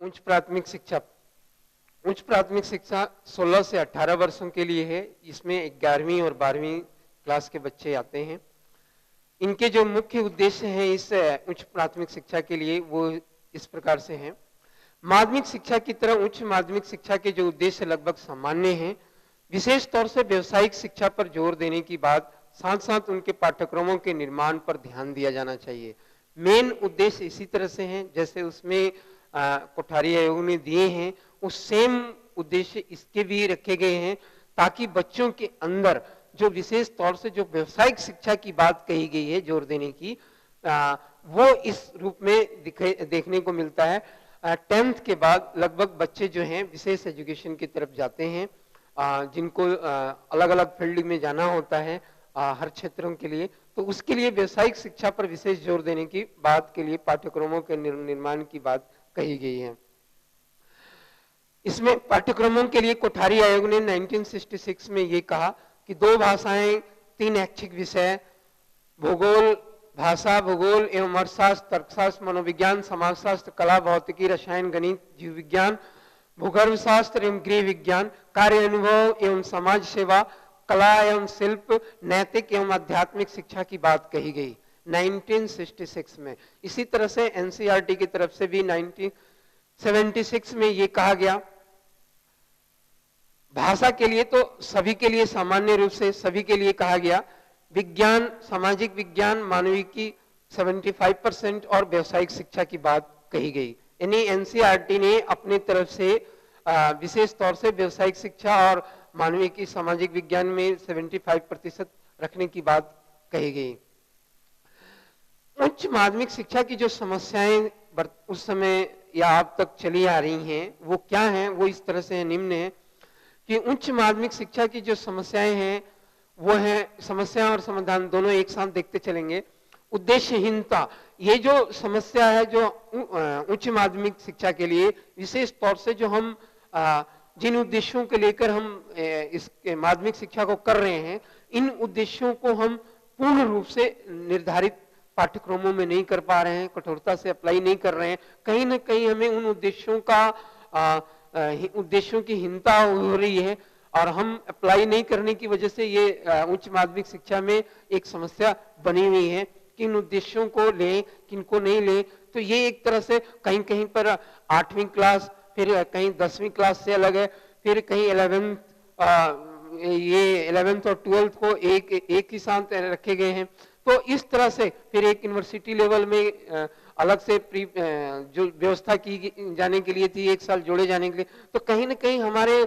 उच्च प्राथमिक शिक्षा 16 से 18 वर्षों के लिए है। इसमें 11वीं और 12वीं क्लास के बच्चे आते हैं। इनके जो मुख्य उद्देश्य हैं इस उच्च प्राथमिक शिक्षा के लिए वो इस प्रकार से हैं। माध्यमिक शिक्षा की तरह उच्च माध्यमिक शिक्षा के जो उद्देश्य लगभग सामान्य हैं। विशेष तौर से व्यावसायिक शिक्षा पर जोर देने की बात, साथ साथ उनके पाठ्यक्रमों के निर्माण पर ध्यान दिया जाना चाहिए। मेन उद्देश्य इसी तरह से हैं जैसे उसमें कोठारी आयोग ने दिए हैं, उस सेम उद्देश्य इसके भी रखे गए हैं, ताकि बच्चों के अंदर जो विशेष तौर से जो व्यावसायिक शिक्षा की बात कही गई है जोर देने की, वो इस रूप में देखने को मिलता है। 10th के बाद लगभग बच्चे जो हैं विशेष एजुकेशन की तरफ जाते हैं, जिनको अलग अलग फील्ड में जाना होता है हर क्षेत्रों के लिए, तो उसके लिए व्यावसायिक शिक्षा पर विशेष जोर देने की बात के लिए पाठ्यक्रमों के निर्माण की बात कही गई है। इसमें पाठ्यक्रमों के लिए कोठारी आयोग ने 1966 में ये कहा कि 2 भाषाएं, 3 ऐच्छिक विषय, भूगोल, भाषा, भूगोल एवं अर्थशास्त्र, तर्कशास्त्र, मनोविज्ञान, समाजशास्त्र, कला, भौतिकी, रसायन, गणित, जीव विज्ञान, भूगर्भ शास्त्र एवं गृह विज्ञान, कार्य अनुभव एवं समाज सेवा, कला एवं शिल्प, नैतिक एवं आध्यात्मिक शिक्षा की बात कही गई 1966 में। इसी तरह से एनसीईआरटी की तरफ से भी 1976 में ये कहा गया। भाषा के लिए तो सभी के लिए सामान्य रूप से सभी के लिए कहा गया। विज्ञान, सामाजिक विज्ञान, मानविकी 75% और व्यावसायिक शिक्षा की बात कही गई। यानी एनसीईआरटी ने अपनी तरफ से विशेष तौर से व्यावसायिक शिक्षा और मानविकी, सामाजिक विज्ञान में 75% रखने की बात कही गई। उच्च माध्यमिक शिक्षा की जो समस्याएं उस समय या अब तक चली आ रही हैं वो क्या हैं, वो इस तरह से निम्न है कि उच्च माध्यमिक शिक्षा की जो समस्याएं हैं वो है, समस्या और समाधान दोनों एक साथ देखते चलेंगे। उद्देश्यहीनता, ये जो समस्या है जो उच्च माध्यमिक शिक्षा के लिए विशेष तौर से जो हम जिन उद्देश्यों को लेकर हम इस माध्यमिक शिक्षा को कर रहे हैं, इन उद्देश्यों को हम पूर्ण रूप से निर्धारित पाठ्यक्रमों में नहीं कर पा रहे हैं, कठोरता से अप्लाई नहीं कर रहे हैं। कहीं ना कहीं हमें उन उद्देश्यों की हीनता हो रही है और हम अप्लाई नहीं करने की वजह से ये उच्च माध्यमिक शिक्षा में एक समस्या बनी हुई है। किन उद्देश्यों को लें, किन को नहीं लें, तो ये एक तरह से कहीं कहीं पर 8वीं क्लास, फिर कहीं 10वीं क्लास से अलग है, फिर कहीं 11th और 12th को एक ही साथ रखे गए हैं। तो इस तरह से फिर एक यूनिवर्सिटी लेवल में अलग से जो व्यवस्था की जाने के लिए थी, 1 साल जोड़े जाने के लिए, तो कहीं ना कहीं हमारे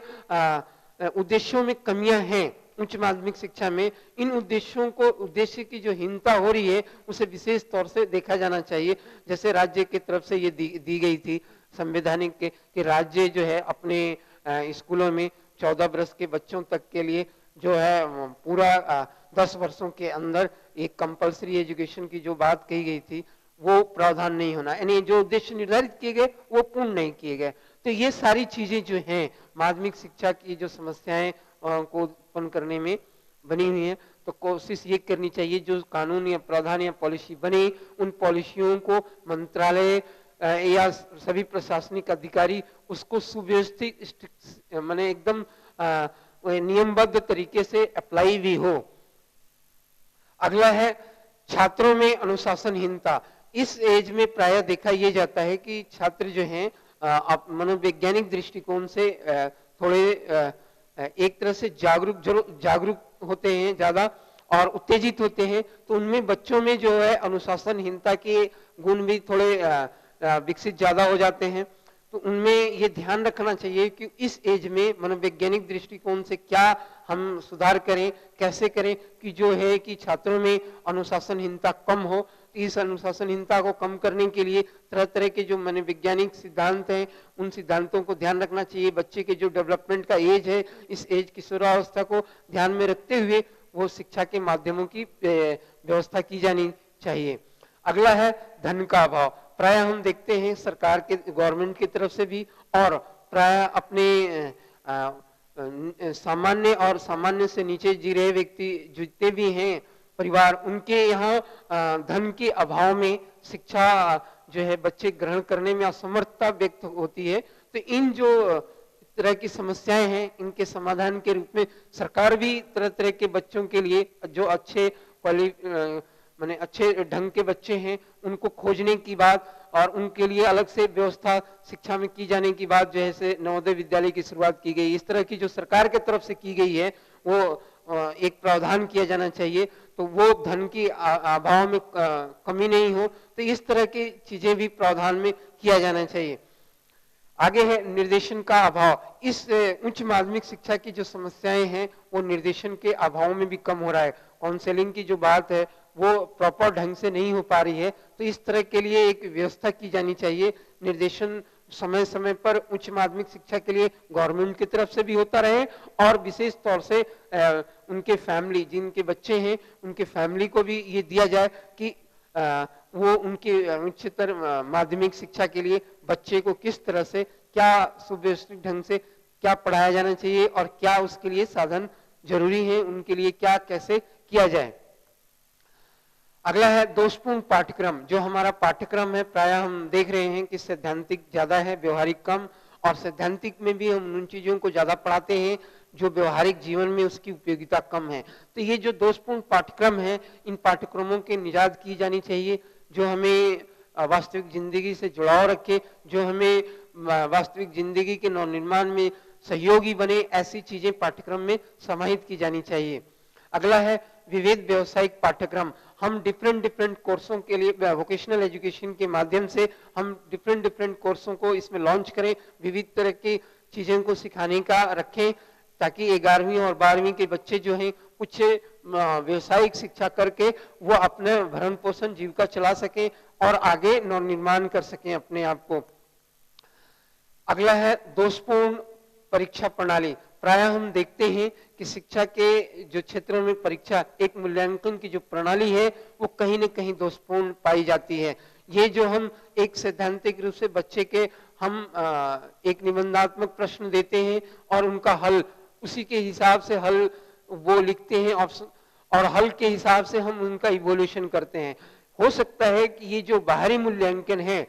उद्देश्यों में कमियां हैं उच्च माध्यमिक शिक्षा में। इन उद्देश्य की जो हीनता हो रही है उसे विशेष तौर से देखा जाना चाहिए। जैसे राज्य की तरफ से ये दी गई थी संवैधानिक के कि राज्य जो है अपने स्कूलों में 14 वर्ष के बच्चों तक के लिए जो है पूरा 10 वर्षों के अंदर एक कंपलसरी एजुकेशन की जो बात कही गई थी वो प्रावधान नहीं होना, यानी जो उद्देश्य निर्धारित किए गए वो पूर्ण नहीं किए गए। तो ये सारी चीजें जो हैं माध्यमिक शिक्षा की जो समस्याएं को उत्पन्न करने में बनी हुई हैं, तो कोशिश ये करनी चाहिए जो कानून या प्रावधान या पॉलिसी बने, उन पॉलिसियों को मंत्रालय या सभी प्रशासनिक अधिकारी उसको सुव्यवस्थित माने एकदम नियमबद्ध तरीके से अप्लाई भी हो। अगला है छात्रों में अनुशासनहीनता। इस एज में प्रायः देखा यह जाता है कि छात्र जो हैं मनोवैज्ञानिक दृष्टिकोण से थोड़े एक तरह से जागरूक होते हैं ज्यादा और उत्तेजित होते हैं, तो उनमें बच्चों में जो है अनुशासनहीनता के गुण भी थोड़े विकसित ज्यादा हो जाते हैं। तो उनमें ये ध्यान रखना चाहिए कि इस एज में मनोवैज्ञानिक दृष्टिकोण से क्या हम सुधार करें, कैसे करें कि जो है कि छात्रों में अनुशासनहीनता कम हो। इस अनुशासनहीनता को कम करने के लिए तरह तरह के जो मनोवैज्ञानिक सिद्धांत हैं उन सिद्धांतों को ध्यान रखना चाहिए। बच्चे के जो डेवलपमेंट का एज है, इस एज किशोरावस्था को ध्यान में रखते हुए वो शिक्षा के माध्यमों की व्यवस्था की जानी चाहिए। अगला है धन का अभाव। प्राय हम देखते हैं सरकार के गवर्नमेंट की तरफ से भी और प्राय अपने सामान्य और सामान्य से नीचे जी रहे व्यक्ति जितने भी हैं परिवार, उनके यहाँ धन के अभाव में शिक्षा जो है बच्चे ग्रहण करने में असमर्थता व्यक्त होती है। तो इन जो तरह की समस्याएं हैं, इनके समाधान के रूप में सरकार भी तरह तरह के बच्चों के लिए जो अच्छे माने अच्छे ढंग के बच्चे हैं उनको खोजने की बात और उनके लिए अलग से व्यवस्था शिक्षा में की जाने की बात जो है से नवोदय विद्यालय की शुरुआत की गई। इस तरह की जो सरकार के तरफ से की गई है वो एक प्रावधान किया जाना चाहिए, तो वो धन की अभाव में कमी नहीं हो, तो इस तरह की चीजें भी प्रावधान में किया जाना चाहिए। आगे है निर्देशन का अभाव। इस उच्च माध्यमिक शिक्षा की जो समस्याएं हैं वो निर्देशन के अभाव में भी कम हो रहा है। काउंसलिंग की जो बात है वो प्रॉपर ढंग से नहीं हो पा रही है, तो इस तरह के लिए एक व्यवस्था की जानी चाहिए। निर्देशन समय समय पर उच्च माध्यमिक शिक्षा के लिए गवर्नमेंट की तरफ से भी होता रहे और विशेष तौर से उनके फैमिली, जिनके बच्चे हैं उनके फैमिली को भी ये दिया जाए कि वो उनके उच्चतर माध्यमिक शिक्षा के लिए बच्चे को किस तरह से क्या सुव्यवस्थित ढंग से क्या पढ़ाया जाना चाहिए और क्या उसके लिए साधन जरूरी है, उनके लिए क्या कैसे किया जाए। अगला है दोषपूर्ण पाठ्यक्रम। जो हमारा पाठ्यक्रम है प्रायः हम देख रहे हैं कि सैद्धांतिक ज्यादा है, व्यवहारिक कम, और सैद्धांतिक में भी हम उन चीजों को ज्यादा पढ़ाते हैं जो व्यवहारिक जीवन में उसकी उपयोगिता कम है। तो ये जो दोषपूर्ण पाठ्यक्रम है, इन पाठ्यक्रमों की निजात की जानी चाहिए जो हमें वास्तविक जिंदगी से जुड़ाव रखे, जो हमें वास्तविक जिंदगी के नवनिर्माण में सहयोगी बने, ऐसी चीजें पाठ्यक्रम में समाहित की जानी चाहिए। अगला है विविध व्यावसायिक पाठ्यक्रम। हम डिफरेंट कोर्सों के लिए वोकेशनल एजुकेशन के माध्यम से हम डिफरेंट कोर्सों को इसमें लॉन्च करें, विविध तरह की चीजों को सिखाने का रखें, ताकि 11वीं और 12वीं के बच्चे जो हैं कुछ व्यवसायिक शिक्षा करके वो अपने भरण पोषण जीविका चला सकें और आगे नवनिर्माण कर सकें अपने आप को। अगला है दोषपूर्ण परीक्षा प्रणाली। प्रायः हम देखते हैं कि शिक्षा के जो क्षेत्रों में परीक्षा एक मूल्यांकन की जो प्रणाली है वो कहीं न कहीं दोषपूर्ण पाई जाती है। ये जो हम एक सैद्धांतिक रूप से बच्चे के हम एक निबंधात्मक प्रश्न देते हैं और उनका हल उसी के हिसाब से हल वो लिखते हैं ऑप्शन, और हल के हिसाब से हम उनका इवोल्यूशन करते हैं। हो सकता है कि ये जो बाहरी मूल्यांकन है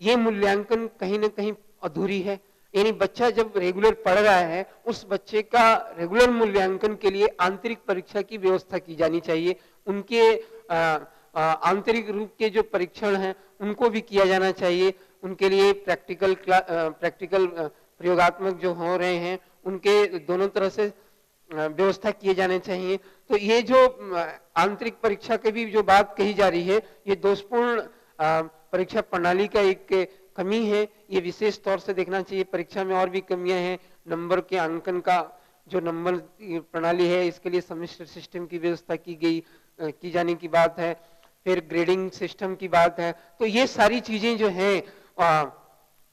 ये मूल्यांकन कहीं ना कहीं अधूरी है, यानी बच्चा जब रेगुलर पढ़ रहा है उस बच्चे का रेगुलर मूल्यांकन के लिए आंतरिक परीक्षा की व्यवस्था की जानी चाहिए। उनके आंतरिक रूप के जो परीक्षण हैं उनको भी किया जाना चाहिए। उनके लिए प्रैक्टिकल प्रयोगात्मक जो हो रहे हैं उनके दोनों तरह से व्यवस्था किए जाने चाहिए। तो ये जो आंतरिक परीक्षा की भी जो बात कही जा रही है ये दोषपूर्ण परीक्षा प्रणाली का एक कमी है। ये विशेष तौर से देखना चाहिए। परीक्षा में और भी कमियां हैं, नंबर के अंकन का जो नंबर प्रणाली है इसके लिए सेमेस्टर सिस्टम की व्यवस्था की जाने की बात है, फिर ग्रेडिंग सिस्टम की बात है। तो ये सारी चीजें जो हैं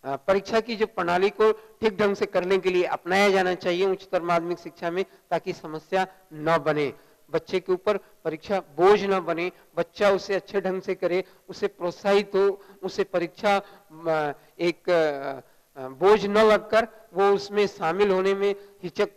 परीक्षा की जो प्रणाली को ठीक ढंग से करने के लिए अपनाया जाना चाहिए उच्चतर माध्यमिक शिक्षा में, ताकि समस्या न बने, बच्चे के ऊपर परीक्षा बोझ न बने, बच्चा उसे अच्छे ढंग से करे, उसे प्रोत्साहित हो, उसे परीक्षा एक बोझ न लगकर वो उसमें शामिल होने में हिचक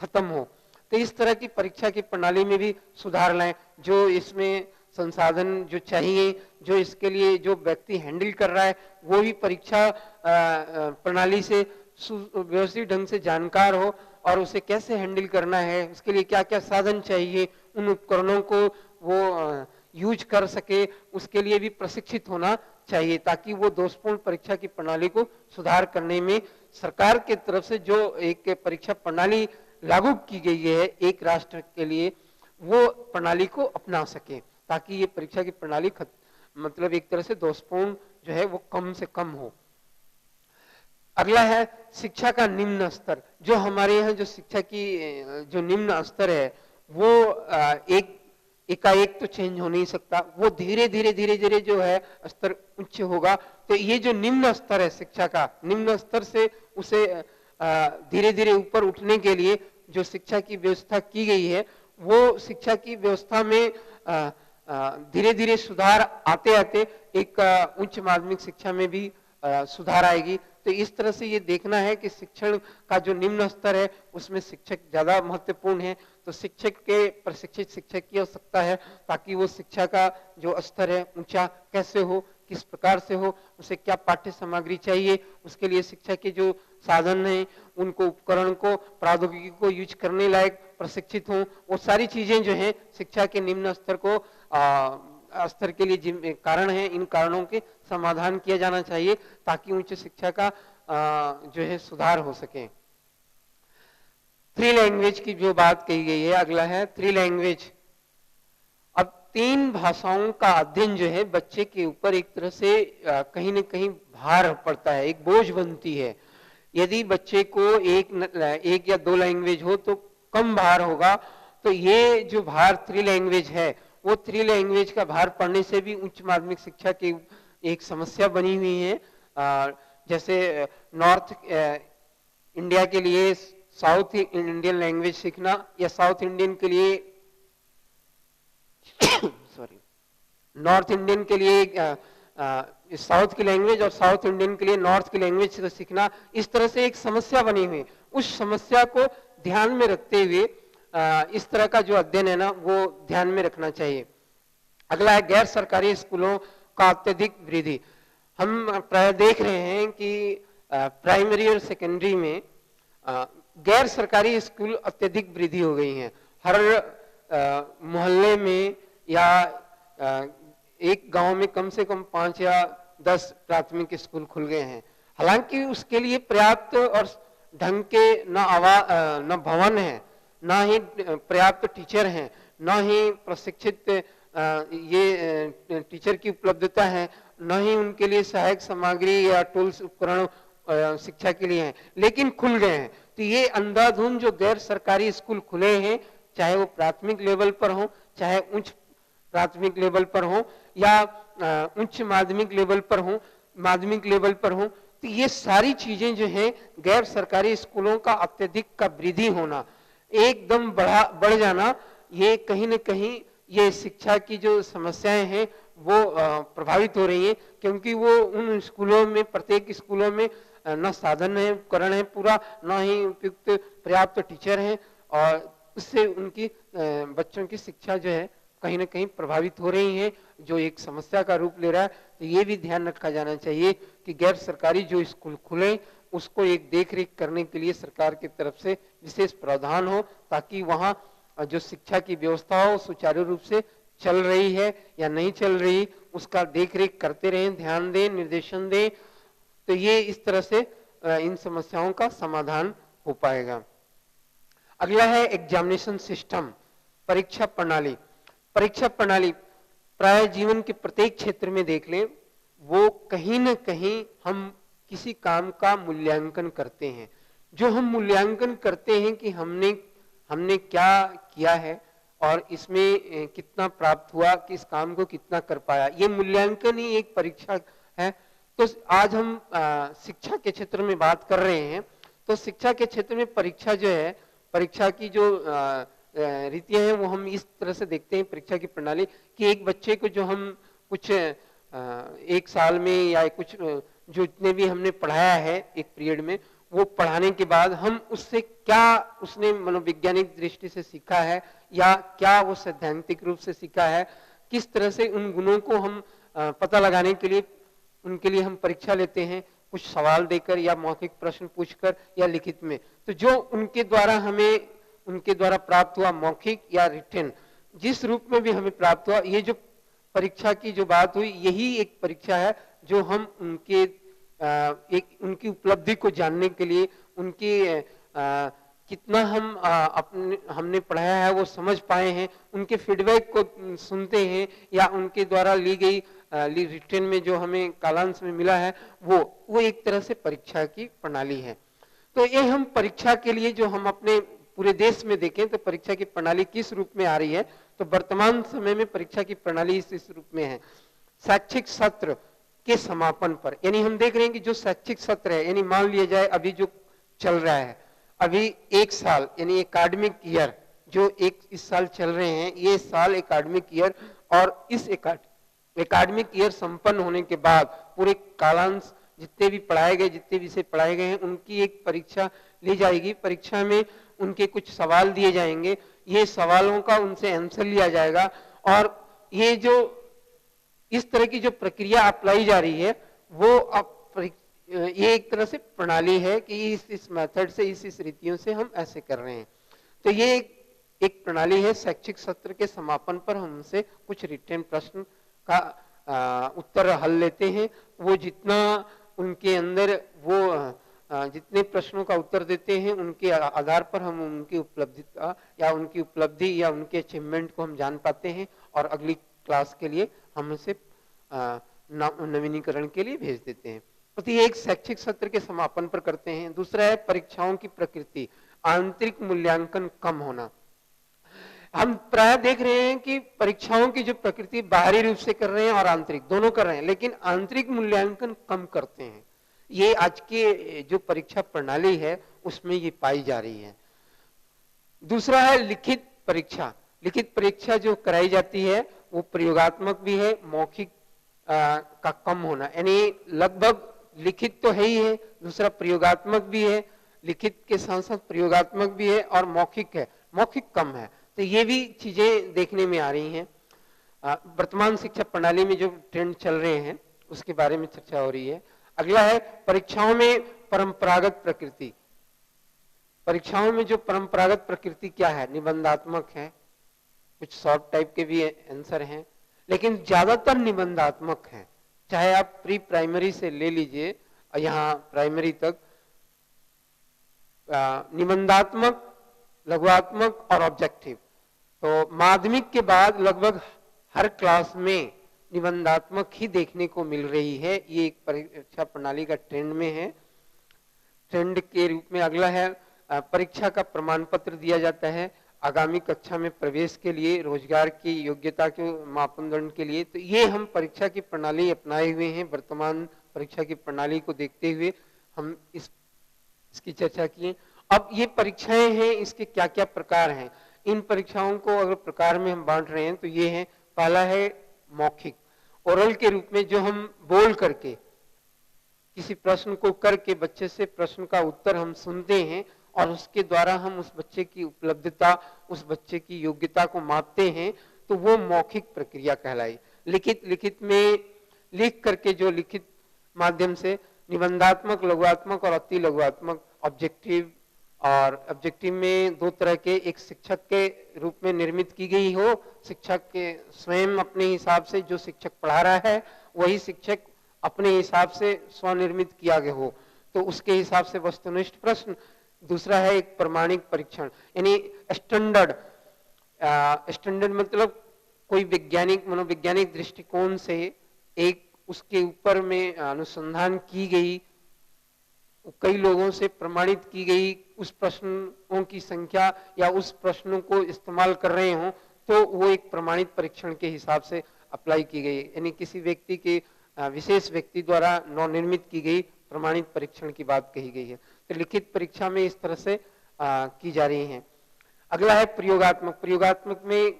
खत्म हो। तो इस तरह की परीक्षा की प्रणाली में भी सुधार लाएं, जो इसमें संसाधन जो चाहिए, जो इसके लिए जो व्यक्ति हैंडल कर रहा है वो भी परीक्षा प्रणाली से व्यवस्थित ढंग से जानकार हो और उसे कैसे हैंडल करना है, उसके लिए क्या क्या साधन चाहिए, उन उपकरणों को वो यूज कर सके, उसके लिए भी प्रशिक्षित होना चाहिए, ताकि वो दोषपूर्ण परीक्षा की प्रणाली को सुधार करने में सरकार के तरफ से जो एक परीक्षा प्रणाली लागू की गई है एक राष्ट्र के लिए, वो प्रणाली को अपना सके, ताकि ये परीक्षा की प्रणाली मतलब एक तरह से दोषपूर्ण जो है वो कम से कम हो। अगला है शिक्षा का निम्न स्तर। जो हमारे यहाँ जो शिक्षा की जो निम्न स्तर है वो एकाएक तो चेंज हो नहीं सकता, वो धीरे धीरे जो है स्तर उच्च होगा। तो ये जो निम्न स्तर है शिक्षा का, निम्न स्तर से उसे धीरे धीरे ऊपर उठने के लिए जो शिक्षा की व्यवस्था की गई है वो शिक्षा की व्यवस्था में धीरे धीरे सुधार आते आते एक उच्च माध्यमिक शिक्षा में भी सुधार आएगी। तो इस तरह से ये देखना है कि शिक्षण का जो निम्न स्तर है उसमें शिक्षक ज्यादा महत्वपूर्ण है। तो शिक्षक के प्रशिक्षित शिक्षक की आवश्यकता है ताकि वो शिक्षा का जो स्तर है ऊंचा कैसे हो, किस प्रकार से हो, उसे क्या पाठ्य सामग्री चाहिए, उसके लिए शिक्षा के जो साधन हैं उनको, उपकरण को, प्रौद्योगिकी को यूज करने लायक प्रशिक्षित हों, वो सारी चीजें जो हैं शिक्षा के निम्न स्तर को स्तर के लिए कारण है, इन कारणों के समाधान किया जाना चाहिए ताकि उच्च शिक्षा का जो है सुधार हो सके। थ्री लैंग्वेज की जो बात कही गई है, अगला है थ्री लैंग्वेज। अब 3 भाषाओं का अध्ययन जो है बच्चे के ऊपर एक तरह से कहीं न कहीं भार पड़ता है, एक बोझ बनती है। यदि बच्चे को एक या 2 लैंग्वेज हो तो कम भार होगा, तो ये जो भार 3 लैंग्वेज है, वो 3 लैंग्वेज का भार पढ़ने से भी उच्च माध्यमिक शिक्षा की एक समस्या बनी हुई है। जैसे नॉर्थ इंडिया के लिए साउथ इंडियन लैंग्वेज सीखना, या साउथ इंडियन के लिए सॉरी नॉर्थ इंडियन के लिए साउथ की लैंग्वेज और साउथ इंडियन के लिए नॉर्थ की लैंग्वेज सीखना, इस तरह से एक समस्या बनी हुई। उस समस्या को ध्यान में रखते हुए इस तरह का जो अध्ययन है ना वो ध्यान में रखना चाहिए। अगला है गैर सरकारी स्कूलों का अत्यधिक वृद्धि। हम प्राय देख रहे हैं कि प्राइमरी और सेकेंडरी में गैर सरकारी स्कूल अत्यधिक वृद्धि हो गई हैं। हर मोहल्ले में या एक गांव में कम से कम 5 या 10 प्राथमिक स्कूल खुल गए हैं। हालांकि उसके लिए पर्याप्त और ढंग के न भवन है, ना ही पर्याप्त टीचर हैं, ना ही प्रशिक्षित ये टीचर की उपलब्धता है, ना ही उनके लिए सहायक सामग्री या टूल्स उपकरण शिक्षा के लिए हैं, लेकिन खुल गए हैं। तो ये अंधाधुंध जो गैर सरकारी स्कूल खुले हैं, चाहे वो प्राथमिक लेवल पर हो, चाहे उच्च प्राथमिक लेवल पर हो, या उच्च माध्यमिक लेवल पर हो, माध्यमिक लेवल पर हो, तो ये सारी चीजें जो हैं गैर सरकारी स्कूलों का अत्यधिक का वृद्धि होना, एकदम बढ़ जाना, ये कहीं न कहीं ये शिक्षा की जो समस्याएं हैं वो प्रभावित हो रही हैं, क्योंकि वो उन स्कूलों में, प्रत्येक स्कूलों में न साधन है, उपकरण है पूरा, न ही उपयुक्त पर्याप्त टीचर हैं, और उससे उनकी बच्चों की शिक्षा जो है कहीं न कहीं प्रभावित हो रही है, जो एक समस्या का रूप ले रहा है। तो ये भी ध्यान रखा जाना चाहिए कि गैर सरकारी जो स्कूल खुले उसको एक देख रेख करने के लिए सरकार की तरफ से विशेष प्रावधान हो, ताकि वहाँ जो शिक्षा की व्यवस्था हो सुचारू रूप से चल रही है या नहीं चल रही, उसका देख रेख करते रहें, ध्यान दें, निर्देशन दें। तो ये इस तरह से इन समस्याओं का समाधान हो पाएगा। अगला है एग्जामिनेशन सिस्टम, परीक्षा प्रणाली। परीक्षा प्रणाली प्राय जीवन के प्रत्येक क्षेत्र में देख लें, वो कहीं न कहीं हम किसी काम का मूल्यांकन करते हैं। जो हम मूल्यांकन करते हैं कि हमने क्या किया है और इसमें कितना प्राप्त हुआ, कि इस काम को कितना कर पाया, ये मूल्यांकन ही एक परीक्षा है। तो आज हम शिक्षा के क्षेत्र में बात कर रहे हैं, तो शिक्षा के क्षेत्र में परीक्षा जो है, परीक्षा की जो रीतियां हैं वो हम इस तरह से देखते हैं परीक्षा की प्रणाली, कि एक बच्चे को जो हम कुछ एक साल में या कुछ जो इतने भी हमने पढ़ाया है एक पीरियड में, वो पढ़ाने के बाद हम उससे क्या उसने मनोवैज्ञानिक दृष्टि से सीखा है या क्या वो सैद्धांतिक रूप से सीखा है, किस तरह से उन गुणों को हम पता लगाने के लिए उनके लिए हम परीक्षा लेते हैं, कुछ सवाल देकर या मौखिक प्रश्न पूछकर या लिखित में। तो जो उनके द्वारा प्राप्त हुआ मौखिक या रिटन, जिस रूप में भी हमें प्राप्त हुआ, ये जो परीक्षा की जो बात हुई, यही एक परीक्षा है जो हम उनकी उपलब्धि को जानने के लिए, उनकी कितना हमने पढ़ाया है वो समझ पाए हैं, उनके फीडबैक को सुनते हैं, या उनके द्वारा ली गई रिटन में जो हमें कालांश में मिला है वो एक तरह से परीक्षा की प्रणाली है। तो ये हम परीक्षा के लिए जो हम अपने पूरे देश में देखें तो परीक्षा की प्रणाली किस रूप में आ रही है, तो वर्तमान समय में परीक्षा की प्रणाली इस रूप में है। शैक्षिक सत्र के समापन पर, यानी हम देख रहे हैं कि जो शैक्षिक सत्र है, यानी मान लिया जाए अभी जो चल रहा है, अभी एक साल यानी एकेडमिक ईयर जो इस साल चल रहे हैं, ये साल एकेडमिक ईयर, और इस एकेडमिक ईयर संपन्न होने के बाद पूरे कालांश जितने भी पढ़ाए गए, जितने विषय पढ़ाए गए हैं, उनकी एक परीक्षा ली जाएगी। परीक्षा में उनके कुछ सवाल दिए जाएंगे, ये सवालों का उनसे आंसर लिया जाएगा, और ये जो इस तरह की जो प्रक्रिया अप्लाई जा रही है वो ये एक तरह से प्रणाली है कि इस मेथड से इस रीतियों से हम ऐसे कर रहे हैं। तो ये एक प्रणाली है। शैक्षिक सत्र के समापन पर हमसे कुछ रिटन प्रश्न का उत्तर हल लेते हैं। वो जितना उनके अंदर वो जितने प्रश्नों का उत्तर देते हैं उनके आधार पर हम उनकी उपलब्धिता या उनकी उपलब्धि या उनके अचीवमेंट को हम जान पाते हैं और अगली क्लास के लिए हम उसे नवीनीकरण के लिए भेज देते हैं। तो ये एक शैक्षिक सत्र के समापन पर करते हैं। दूसरा है परीक्षाओं की प्रकृति, आंतरिक मूल्यांकन कम होना। हम प्राय देख रहे हैं कि परीक्षाओं की जो प्रकृति बाहरी रूप से कर रहे हैं और आंतरिक दोनों कर रहे हैं, लेकिन आंतरिक मूल्यांकन कम करते हैं। ये आज के जो परीक्षा प्रणाली है उसमें ये पाई जा रही है। दूसरा है लिखित परीक्षा। लिखित परीक्षा जो कराई जाती है वो प्रयोगात्मक भी है, मौखिक का कम होना, यानी लगभग लिखित तो है ही है, दूसरा प्रयोगात्मक भी है, लिखित के साथ साथ प्रयोगात्मक भी है और मौखिक है, मौखिक कम है। तो ये भी चीजें देखने में आ रही हैं। वर्तमान शिक्षा प्रणाली में जो ट्रेंड चल रहे हैं उसके बारे में चर्चा हो रही है। अगला है परीक्षाओं में परंपरागत प्रकृति। परीक्षाओं में जो परंपरागत प्रकृति क्या है, निबंधात्मक है, कुछ शॉर्ट टाइप के भी आंसर हैं, लेकिन ज्यादातर निबंधात्मक है। चाहे आप प्री प्राइमरी से ले लीजिए यहाँ प्राइमरी तक, निबंधात्मक, लघुआत्मक और ऑब्जेक्टिव। तो माध्यमिक के बाद लगभग हर क्लास में निबंधात्मक ही देखने को मिल रही है। ये एक परीक्षा प्रणाली का ट्रेंड में है, ट्रेंड के रूप में। अगला है परीक्षा का प्रमाण पत्र दिया जाता है आगामी कक्षा में प्रवेश के लिए, रोजगार की योग्यता के मापदंड के लिए। तो ये हम परीक्षा की प्रणाली अपनाए हुए हैं। वर्तमान परीक्षा की प्रणाली को देखते हुए हम इसकी चर्चा किए। अब ये परीक्षाएं हैं, इसके क्या क्या प्रकार हैं। इन परीक्षाओं को अगर प्रकार में हम बांट रहे हैं तो ये है, पहला है मौखिक, ओरल के रूप में, जो हम बोल करके किसी प्रश्न को करके बच्चे से प्रश्न का उत्तर हम सुनते हैं और उसके द्वारा हम उस बच्चे की उपलब्धता, उस बच्चे की योग्यता को मापते हैं, तो वो मौखिक प्रक्रिया कहलाई। लिखित में लिख करके, जो लिखित माध्यम से निबंधात्मक, लघुआत्मक और अति लघुआत्मक, ऑब्जेक्टिव। और ऑब्जेक्टिव में दो तरह के, एक शिक्षक के रूप में निर्मित की गई हो, शिक्षक के स्वयं अपने हिसाब से, जो शिक्षक पढ़ा रहा है वही शिक्षक अपने हिसाब से स्वनिर्मित किया गया हो, तो उसके हिसाब से वस्तुनिष्ठ प्रश्न। दूसरा है एक प्रमाणिक परीक्षण, यानी स्टैंडर्ड। स्टैंडर्ड मतलब कोई वैज्ञानिक, मनोवैज्ञानिक दृष्टिकोण से एक उसके ऊपर में अनुसंधान की गई, कई लोगों से प्रमाणित की गई, उस प्रश्नों की संख्या या उस प्रश्नों को इस्तेमाल कर रहे हो तो वो एक प्रमाणित परीक्षण के हिसाब से अप्लाई की गई, यानी किसी व्यक्ति के विशेष व्यक्ति द्वारा नवनिर्मित की गई प्रमाणित परीक्षण की बात कही गई है। तो लिखित परीक्षा में इस तरह से की जा रही हैं। अगला है प्रयोगात्मक। प्रयोगात्मक में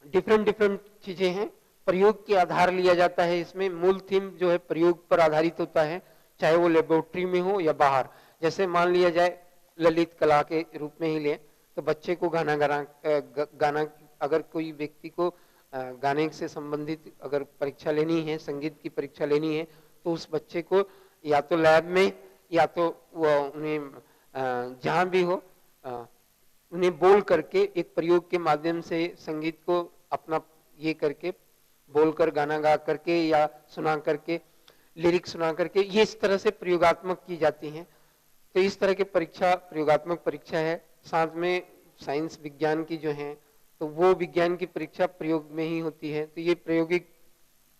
डिफरेंट चीजें हैं, प्रयोग के आधार लिया जाता है। इसमें मूल थीम जो है प्रयोग पर आधारित होता है, चाहे वो लेबोरेटरी में हो या बाहर। जैसे मान लिया जाए ललित कला के रूप में ही ले, तो बच्चे को गाना, अगर कोई व्यक्ति को गाने से संबंधित अगर परीक्षा लेनी है, संगीत की परीक्षा लेनी है, तो उस बच्चे को या तो लैब में या तो वो उन्हें जहां भी हो उन्हें बोल करके एक प्रयोग के माध्यम से संगीत को अपना ये करके बोलकर, गाना गा करके या सुना करके, लिरिक सुना करके, ये इस तरह से प्रयोगात्मक की जाती हैं। तो इस तरह की परीक्षा प्रयोगात्मक परीक्षा है। साथ में साइंस विज्ञान की जो है, तो वो विज्ञान की परीक्षा प्रयोग में ही होती है, तो ये प्रायोगिक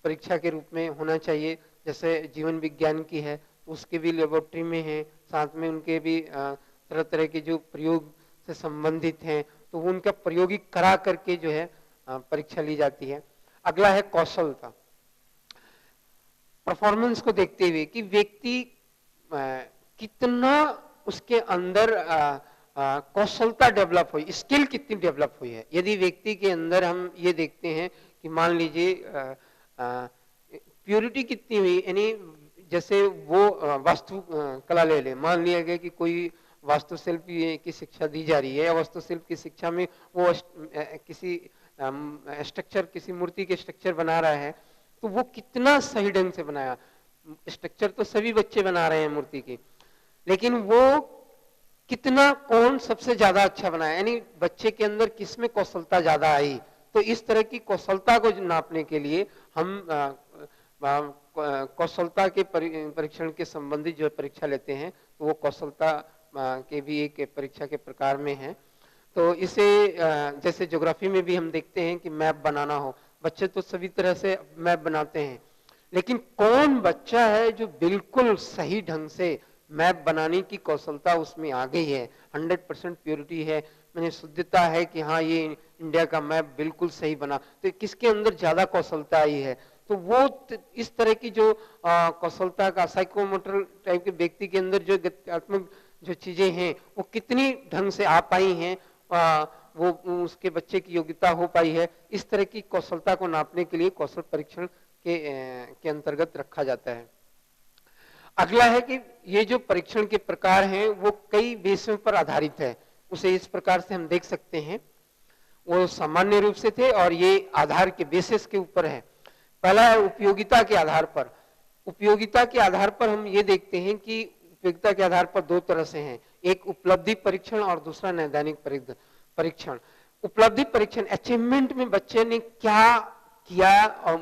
परीक्षा के रूप में होना चाहिए। जैसे जीवन विज्ञान की है, उसके भी लेबोरेटरी में है, साथ में उनके भी तरह तरह के जो प्रयोग से संबंधित हैं, तो वो उनका प्रयोगिक करा करके जो है परीक्षा ली जाती है। अगला है कौशलता। परफॉर्मेंस को देखते हुए कि व्यक्ति कितना उसके अंदर कौशलता डेवलप हुई, स्किल कितनी डेवलप हुई है। यदि व्यक्ति के अंदर हम ये देखते हैं कि मान लीजिए प्योरिटी कितनी हुई, यानी जैसे वो वास्तु कला ले ले, मान लिया गया कि कोई वास्तुशिल्प की शिक्षा दी जा रही है या वास्तुशिल्प की शिक्षा में वो किसी स्ट्रक्चर, किसी मूर्ति के स्ट्रक्चर बना रहा है, तो वो कितना सही ढंग से बनाया। स्ट्रक्चर तो सभी बच्चे बना रहे हैं मूर्ति की, लेकिन वो कितना कौन सबसे ज्यादा अच्छा बनाया, यानी बच्चे के अंदर किसमें कौशलता ज्यादा आई। तो इस तरह की कौशलता को नापने के लिए हम कौशलता के परीक्षण के संबंधित जो परीक्षा लेते हैं, तो वो कौशलता के भी एक परीक्षा के प्रकार में है। तो इसे जैसे ज्योग्राफी में भी हम देखते हैं कि मैप बनाना हो, बच्चे तो सभी तरह से मैप बनाते हैं, लेकिन कौन बच्चा है जो बिल्कुल सही ढंग से मैप बनाने की कौशलता उसमें आ गई है, 100% प्योरिटी है, मैंने शुद्धता है कि हाँ ये इंडिया का मैप बिल्कुल सही बना, तो किसके अंदर ज्यादा कौशलता आई है। तो वो इस तरह की जो कौशलता का साइकोमोटर टाइप के व्यक्ति के अंदर जो गत्यात्मक जो चीजें हैं वो कितनी ढंग से आ पाई हैं, वो उसके बच्चे की योग्यता हो पाई है, इस तरह की कौशलता को नापने के लिए कौशल परीक्षण के अंतर्गत रखा जाता है। अगला है कि ये जो परीक्षण के प्रकार हैं वो कई विषयों पर आधारित है। उसे इस प्रकार से हम देख सकते हैं, वो सामान्य रूप से थे और ये आधार के बेसिस के ऊपर है। पहला है उपयोगिता के आधार पर। उपयोगिता के आधार पर हम ये देखते हैं कि उपयोगिता के आधार पर दो तरह से हैं, एक उपलब्धि परीक्षण और दूसरा नैदानिक परीक्षण। उपलब्धि परीक्षण अचीवमेंट में बच्चे ने क्या किया और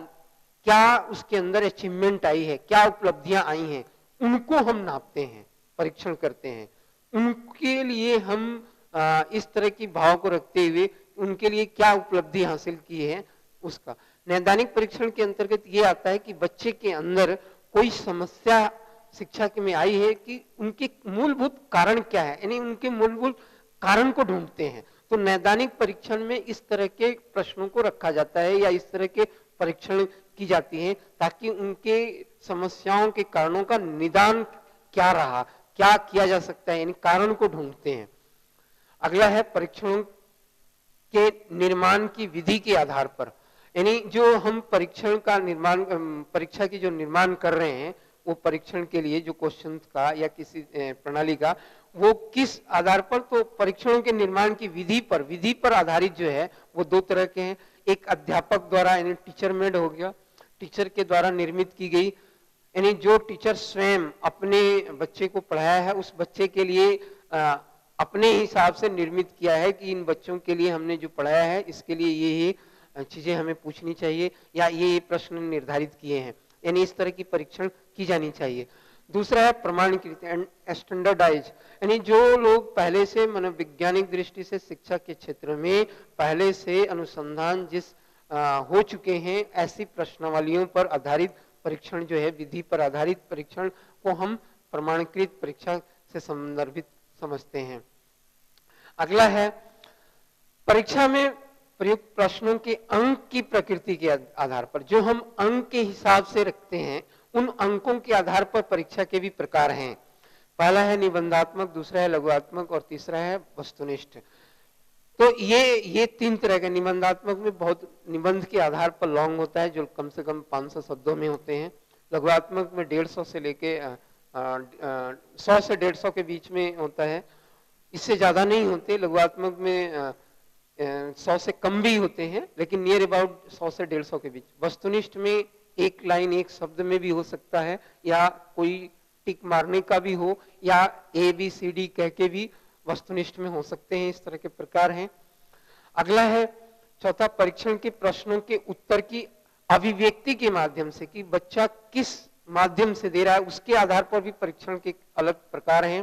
क्या उसके अंदर अचीवमेंट आई है, क्या उपलब्धियां आई हैं, उनको हम नापते हैं, परीक्षण करते हैं। उनके लिए हम इस तरह की भाव को रखते हुए उनके लिए क्या उपलब्धि हासिल की है उसका। नैदानिक परीक्षण के अंतर्गत ये आता है कि बच्चे के अंदर कोई समस्या शिक्षा में आई है कि उनके मूलभूत कारण क्या है, यानी उनके मूलभूत कारण को ढूंढते हैं। तो नैदानिक परीक्षण में इस तरह के प्रश्नों को रखा जाता है या इस तरह के परीक्षण की जाती है ताकि उनके समस्याओं के कारणों का निदान क्या रहा, क्या किया जा सकता है, यानी कारण को ढूंढते हैं। अगला है परीक्षणों के निर्माण की विधि के आधार पर, यानी जो हम परीक्षण का निर्माण, परीक्षा की जो निर्माण कर रहे हैं, वो परीक्षण के लिए जो क्वेश्चन का या किसी प्रणाली का, वो किस आधार पर, तो परीक्षणों के निर्माण की विधि पर आधारित जो है वो दो तरह के हैं। एक अध्यापक द्वारा यानी टीचर मेड हो गया, टीचर के द्वारा निर्मित की गई, यानी जो टीचर स्वयं अपने बच्चे को पढ़ाया है उस बच्चे के लिए अपने हिसाब से निर्मित किया है कि इन बच्चों के लिए हमने जो पढ़ाया है इसके लिए ये चीजें हमें पूछनी चाहिए या ये प्रश्न निर्धारित किए हैं, यानी इस तरह की परीक्षण की जानी चाहिए। दूसरा है प्रमाणीकृत स्टैंडर्डाइज, यानी जो लोग पहले से मनोवैज्ञानिक दृष्टि से शिक्षा के क्षेत्र में पहले से अनुसंधान जिस हो चुके हैं, ऐसी प्रश्नावलियों पर आधारित परीक्षण जो है, विधि पर आधारित परीक्षण को हम प्रमाणीकृत परीक्षा से संदर्भित समझते हैं। अगला है परीक्षा में प्रयुक्त प्रश्नों के अंक की प्रकृति के आधार पर, जो हम अंक के हिसाब से रखते हैं उन अंकों के आधार पर परीक्षा के भी प्रकार हैं। पहला है निबंधात्मक, दूसरा है लघुआत्मक और तीसरा है वस्तुनिष्ठ। तो ये तीन तरह के, निबंधात्मक में बहुत निबंध के आधार पर लॉन्ग होता है जो कम से कम 500 शब्दों में होते हैं। लघुआत्मक में 150 से लेके 100 से 150 के बीच में होता है, इससे ज्यादा नहीं होते। लघुआत्मक में 100 से कम भी होते हैं लेकिन नियर अबाउट 100 से 150 के बीच। वस्तुनिष्ठ में एक लाइन एक शब्द में भी हो सकता है या कोई टिक मारने का भी हो या ABCD कह के भी वस्तुनिष्ठ में हो सकते हैं, इस तरह के प्रकार हैं। अगला है चौथा, परीक्षण के प्रश्नों के उत्तर की अभिव्यक्ति के माध्यम से, कि बच्चा किस माध्यम से दे रहा है उसके आधार पर भी परीक्षण के अलग प्रकार हैं।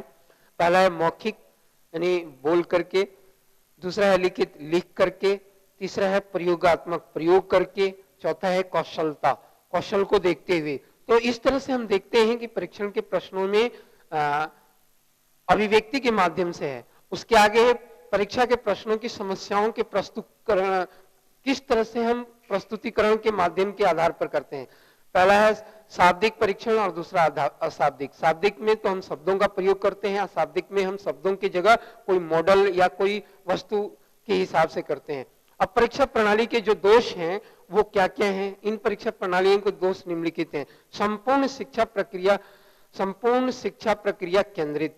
पहला है मौखिक यानी बोल करके, दूसरा है लिखित लिख करके, तीसरा है प्रयोगात्मक प्रयोग करके, चौथा है कौशलता कौशल को देखते हुए। तो इस तरह से हम देखते हैं कि परीक्षण के प्रश्नों में अभिव्यक्ति के माध्यम से है। उसके आगे परीक्षा के प्रश्नों की समस्याओं के प्रस्तुतिकरण, किस तरह से हम प्रस्तुतिकरण के माध्यम के आधार पर करते हैं। पहला है शाब्दिक परीक्षण और दूसरा अशाब्दिक। शाब्दिक में तो हम शब्दों का प्रयोग करते हैं, अशाब्दिक में हम शब्दों की जगह कोई मॉडल या कोई वस्तु के हिसाब से करते हैं। अब परीक्षा प्रणाली के जो दोष हैं वो क्या क्या हैं? इन परीक्षा प्रणालियों के दोष निम्नलिखित हैं। संपूर्ण शिक्षा प्रक्रिया केंद्रित,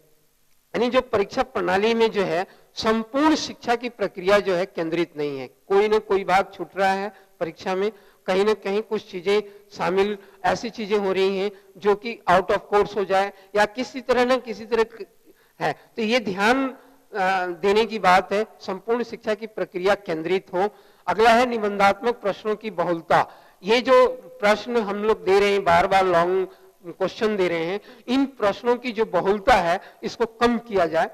यानी जो परीक्षा प्रणाली में जो है संपूर्ण शिक्षा की प्रक्रिया जो है केंद्रित नहीं है, कोई ना कोई भाग छूट रहा है परीक्षा में, कहीं ना कहीं कुछ चीजें शामिल, ऐसी चीजें हो रही हैं जो कि आउट ऑफ कोर्स हो जाए या किसी तरह ना किसी तरह है। तो ये ध्यान देने की बात है, संपूर्ण शिक्षा की प्रक्रिया केंद्रित हो। अगला है निबंधात्मक प्रश्नों की बहुलता। ये जो प्रश्न हम लोग दे रहे हैं, बार बार लॉन्ग क्वेश्चन दे रहे हैं, इन प्रश्नों की जो बहुलता है इसको कम किया जाए।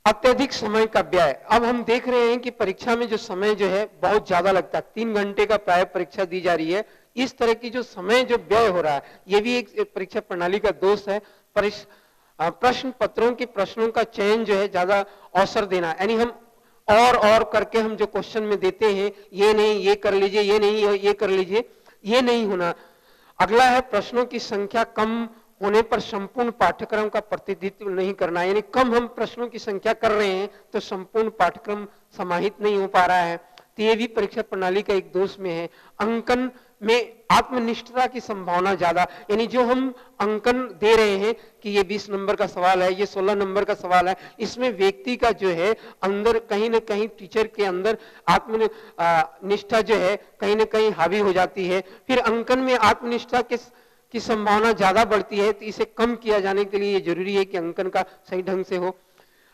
अत्यधिक समय का व्यय, अब हम देख रहे हैं कि परीक्षा में जो समय जो है बहुत ज्यादा लगता है, 3 घंटे का प्राय परीक्षा दी जा रही है। इस तरह की जो समय जो व्यय हो रहा है, ये भी एक परीक्षा प्रणाली का दोष है। प्रश्न पत्रों के प्रश्नों का चयन जो है ज्यादा अवसर देना, यानी हम और करके हम जो क्वेश्चन में देते हैं, ये नहीं ये कर लीजिए, ये नहीं ये कर लीजिए, ये नहीं होना। अगला है प्रश्नों की संख्या कम होने पर संपूर्ण पाठ्यक्रम का प्रतिनिधित्व नहीं करना, यानी कम हम प्रश्नों की संख्या कर रहे हैं तो संपूर्ण पाठ्यक्रम समाहित नहीं हो पा रहा है। तो ये भी परीक्षा प्रणाली का एक दोष में है। अंकन में आत्मनिष्ठता की संभावना ज्यादा, यानी जो हम अंकन दे रहे हैं कि ये 20 नंबर का सवाल है, ये 16 नंबर का सवाल है, इसमें व्यक्ति का जो है अंदर कहीं ना कहीं टीचर के अंदर आत्मनिष्ठा जो है कहीं ना कहीं हावी हो जाती है। फिर अंकन में आत्मनिष्ठा की संभावना ज्यादा बढ़ती है, तो इसे कम किया जाने के लिए जरूरी है कि अंकन का सही ढंग से हो।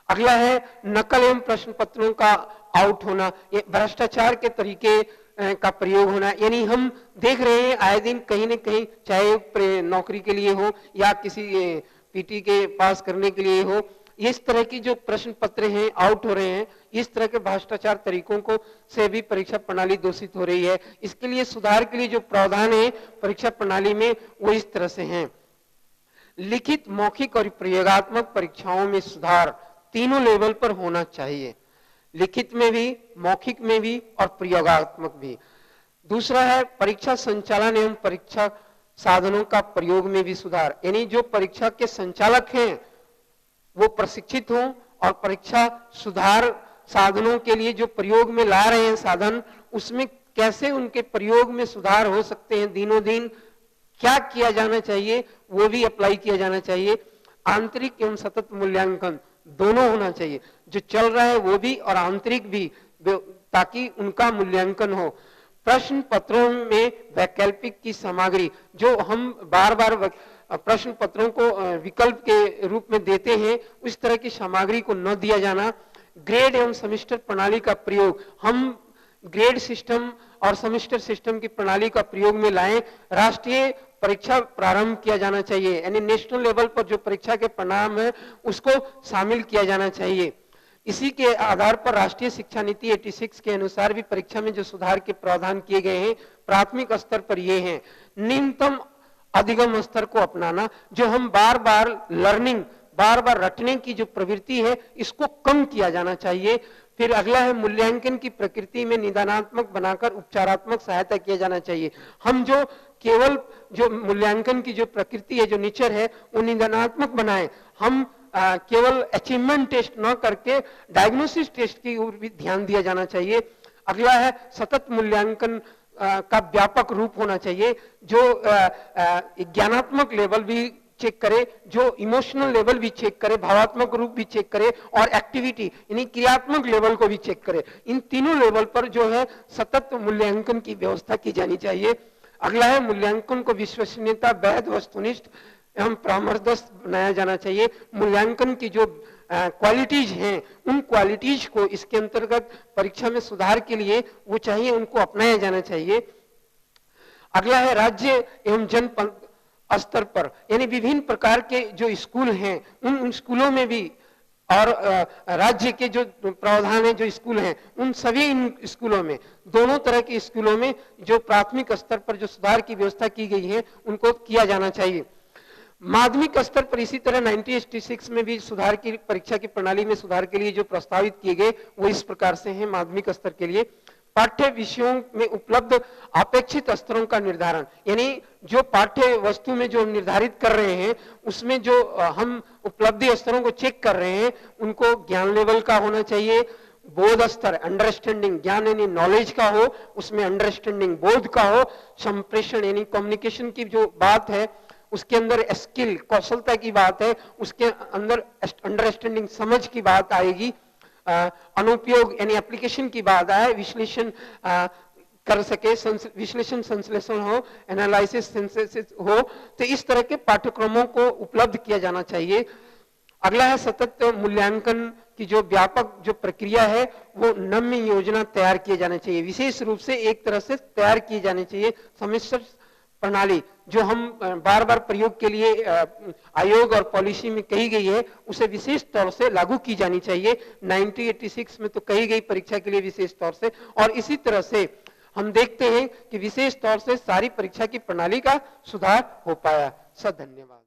अगला है नकल एवं प्रश्न पत्रों का आउट होना, ये भ्रष्टाचार के तरीके का प्रयोग होना, यानी हम देख रहे हैं आए दिन कहीं न कहीं, चाहे नौकरी के लिए हो या किसी पीटी के पास करने के लिए हो, इस तरह की जो प्रश्न पत्र हैं आउट हो रहे हैं। इस तरह के भ्रष्टाचार तरीकों को से भी परीक्षा प्रणाली दूषित हो रही है। इसके लिए सुधार के लिए जो प्रावधान है परीक्षा प्रणाली में वो इस तरह से हैं। लिखित, मौखिक और प्रयोगात्मक परीक्षाओं में सुधार तीनों लेवल पर होना चाहिए, लिखित में भी, मौखिक में भी और प्रयोगात्मक भी। दूसरा है परीक्षा संचालन एवं परीक्षा साधनों का प्रयोग में भी सुधार, यानी जो परीक्षा के संचालक हैं वो प्रशिक्षित हों और परीक्षा सुधार साधनों के लिए जो प्रयोग में ला रहे हैं साधन, उसमें कैसे उनके प्रयोग में सुधार हो सकते हैं, दिनों दिन क्या किया जाना चाहिए वो भी अप्लाई किया जाना चाहिए। आंतरिक एवं सतत मूल्यांकन दोनों होना चाहिए, जो चल रहा है वो भी और आंतरिक भी, ताकि उनका मूल्यांकन हो। प्रश्न पत्रों में वैकल्पिक की सामग्री, जो हम बार बार प्रश्न पत्रों को विकल्प के रूप में देते हैं, उस तरह की सामग्री को न दिया जाना। ग्रेड एवं सेमेस्टर प्रणाली का प्रयोग, हम ग्रेड सिस्टम और सेमेस्टर सिस्टम की प्रणाली का प्रयोग में लाएं। राष्ट्रीय परीक्षा प्रारंभ किया जाना चाहिए, यानी नेशनल लेवल पर जो परीक्षा के परिणाम है उसको शामिल किया जाना चाहिए। इसी के आधार पर राष्ट्रीय शिक्षा नीति 86 के अनुसार भी परीक्षा में जो सुधार के प्रावधान किए गए हैं प्राथमिक स्तर पर ये हैं। न्यूनतम अधिगम स्तर को अपनाना, जो हम बार बार लर्निंग, बार बार रटने की जो प्रवृत्ति है इसको कम किया जाना चाहिए। फिर अगला है मूल्यांकन की प्रकृति में निदानात्मक बनाकर उपचारात्मक सहायता किया जाना चाहिए। हम जो केवल जो मूल्यांकन की जो प्रकृति है, जो नेचर है, वो निदानात्मक बनाएं। हम केवल अचीवमेंट टेस्ट न करके डायग्नोसिस टेस्ट की ओर भी ध्यान दिया जाना चाहिए। अगला है सतत मूल्यांकन का व्यापक रूप होना चाहिए, जो ज्ञानात्मक लेवल भी चेक करे, जो इमोशनल लेवल भी चेक करे, भावात्मक रूप भी चेक करे और एक्टिविटी यानी क्रियात्मक लेवल को भी चेक करे। इन तीनों लेवल पर जो है सतत मूल्यांकन की व्यवस्था की जानी चाहिए। अगला है मूल्यांकन को विश्वसनीयता, वैध, वस्तुनिष्ठ एवं परामर्शदस्त बनाया जाना चाहिए। मूल्यांकन की जो क्वालिटीज हैं उन क्वालिटीज को इसके अंतर्गत परीक्षा में सुधार के लिए वो चाहिए, उनको अपनाया जाना चाहिए। अगला है राज्य एवं जनपद स्तर पर, यानी विभिन्न प्रकार के जो स्कूल हैं उन स्कूलों में भी और राज्य के जो प्रावधान है जो स्कूल हैं उन सभी इन स्कूलों में, दोनों तरह के स्कूलों में जो प्राथमिक स्तर पर जो सुधार की व्यवस्था की गई है उनको किया जाना चाहिए। माध्यमिक स्तर पर इसी तरह 1986 में भी सुधार की परीक्षा की प्रणाली में सुधार के लिए जो प्रस्तावित किए गए वो इस प्रकार से हैं। माध्यमिक स्तर के लिए पाठ्य विषयों में उपलब्ध अपेक्षित स्तरों का निर्धारण, यानी जो पाठ्य वस्तु में जो हम निर्धारित कर रहे हैं उसमें जो हम उपलब्धि स्तरों को चेक कर रहे हैं उनको ज्ञान लेवल का होना चाहिए। बोध स्तर, अंडरस्टैंडिंग, ज्ञान यानी नॉलेज का हो, उसमें अंडरस्टैंडिंग बोध का हो। संप्रेषण यानी कम्युनिकेशन की जो बात है उसके अंदर स्किल, कौशलता की बात है, उसके अंदर अंडरस्टैंडिंग, समझ की बात आएगी। अनुपयोग यानी एप्लीकेशन की बात आए, विश्लेषण कर सके, विश्लेषण संश्लेषण हो, एनालिसिस सिंथेसिस हो, तो इस तरह के पाठ्यक्रमों को उपलब्ध किया जाना चाहिए। अगला है सतत मूल्यांकन की जो व्यापक जो प्रक्रिया है वो नम्य योजना तैयार किए जाने चाहिए, विशेष रूप से एक तरह से तैयार किए जाने चाहिए सेमेस्टर प्रणाली जो हम बार बार प्रयोग के लिए आयोग और पॉलिसी में कही गई है उसे विशेष तौर से लागू की जानी चाहिए। 1986 में तो कही गई परीक्षा के लिए विशेष तौर से, और इसी तरह से हम देखते हैं कि विशेष तौर से सारी परीक्षा की प्रणाली का सुधार हो पाया। सर धन्यवाद।